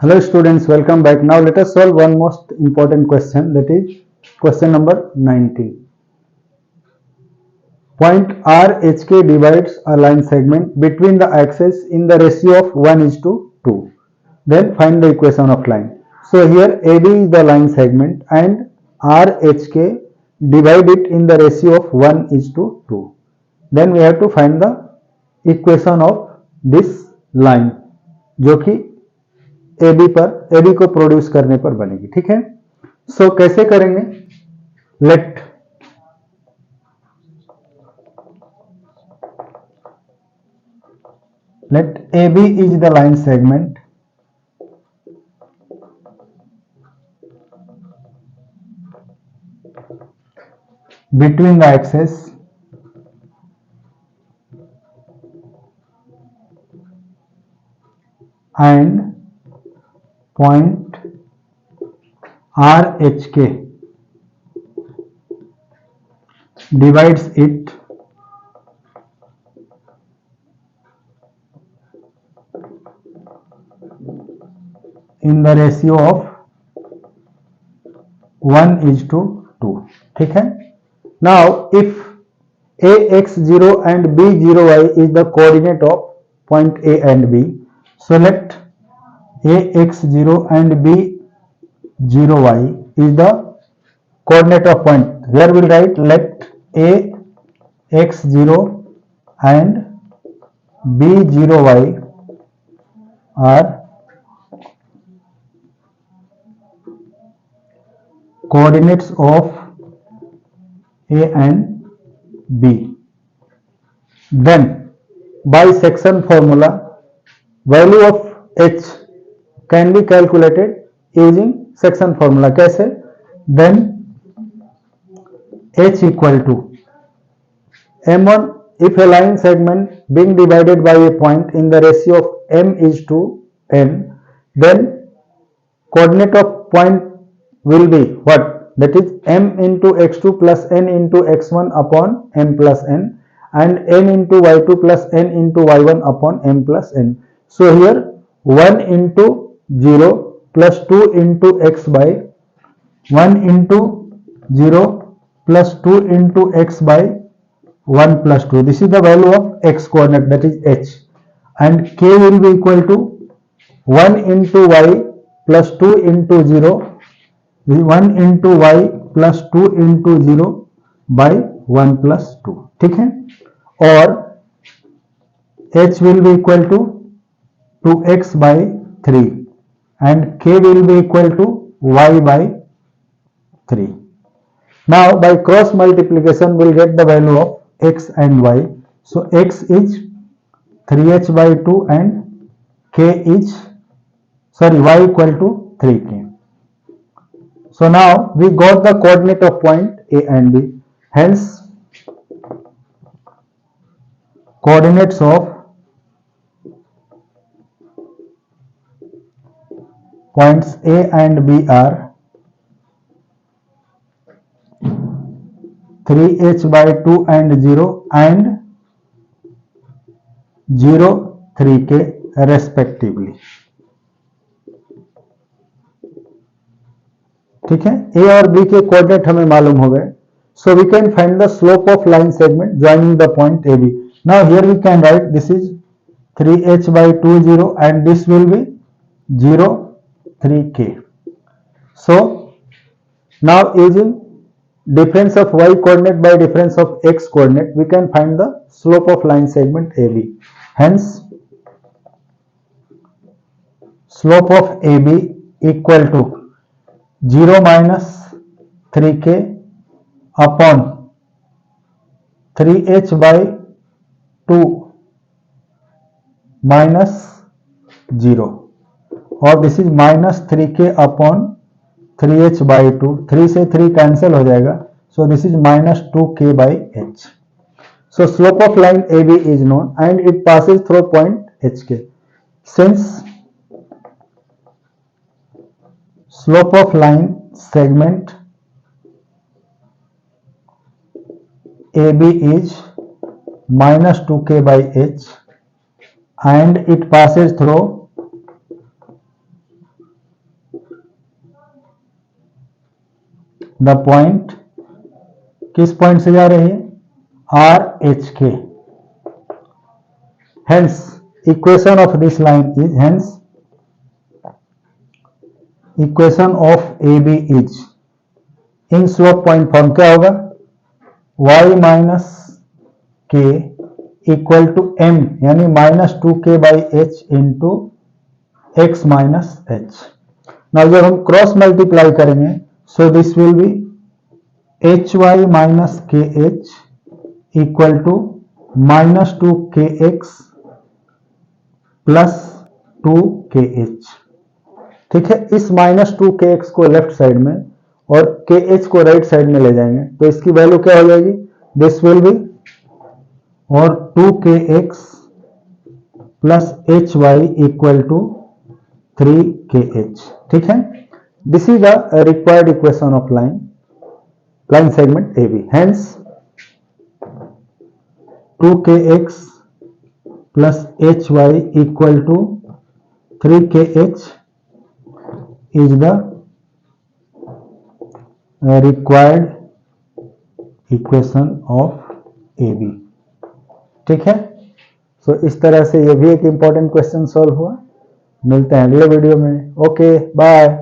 Hello students, welcome back. Now let us solve one most important question, that is question number 19. Point RHK divides a line segment between the axes in the ratio of 1:2. Then find the equation of line. So here AB is the line segment and RHK divide it in the ratio of 1:2. Then we have to find the equation of this line जो कि AB को produce करने पर बनेगी. ठीक है. So कैसे करेंगे? Let AB is the line segment between the axes and point RHK divides it in the ratio of 1:2. ठीक है. Now if AX0 and B0Y is the coordinate of point A and B, so let AX0 and B0Y is the coordinate of point. Here we'll write let AX0 and B0Y are coordinates of A and B. Then by section formula, value of H can be calculated using section formula. कैसे? Then H equal to M1 if a line segment being divided by a point in the ratio of M:n, then coordinate of point will be what? That is M into x2 plus n into x1 upon m plus n and n into y2 plus n into y1 upon m plus n. So here 1 into 0 plus 2 into x by 1 into 0 plus 2 into x by 1 plus 2. This is the value of x coordinate, that is h, and k will be equal to 1 into y plus 2 into 0, 1 into y plus 2 into 0 by 1 plus 2. ठीक है. और h will be equal to 2x by 3 and k will be equal to y by 3. Now by cross multiplication we'll get the value of x and y. So x is 3h by 2 and y equal to 3k. So now we got the coordinate of point A and B. Hence coordinates of points A and B are 3h by 2 and 0 and 0, 3k respectively. ठीक है. A और B के coordinate हमें मालूम हो गए. So we can find the slope of line segment joining the point AB. Now here we can write this is 3h by 2 0 and this will be 0 3k. So now using difference of y coordinate by difference of x coordinate we can find the slope of line segment AB. Hence slope of AB equal to 0 minus 3k upon 3h by 2 minus 0, और this is minus 3k upon 3h by 2. 3 से 3 cancel हो जाएगा. So this is minus 2k by h. So slope of line AB is known and it passes through point HK. Since slope of line segment AB is minus 2k by h and it passes through the point किस पॉइंट से जा रही है, R H K. Hence equation of this line is, hence equation of A B is in slope point form क्या होगा, y minus k equal to m यानी -2k by h into x minus h. Now जब हम cross multiply करेंगे so this will be h y minus k h equal to -2kx plus 2kh। ठीक है, इस -2kx को left side में और kh को राइट साइड में ले जाएंगे तो इसकी वैल्यू क्या हो जाएगी, दिस विल बी और 2kx plus H Y equal to 3kh। ठीक है, this is the required equation of line segment AB। Hence 2kx plus H Y equal to 3kh is the required equation of AB। ठीक है, सो इस तरह से ये भी एक इंपॉर्टेंट क्वेश्चन सॉल्व हुआ। मिलते हैं अगले वीडियो में। Okay bye.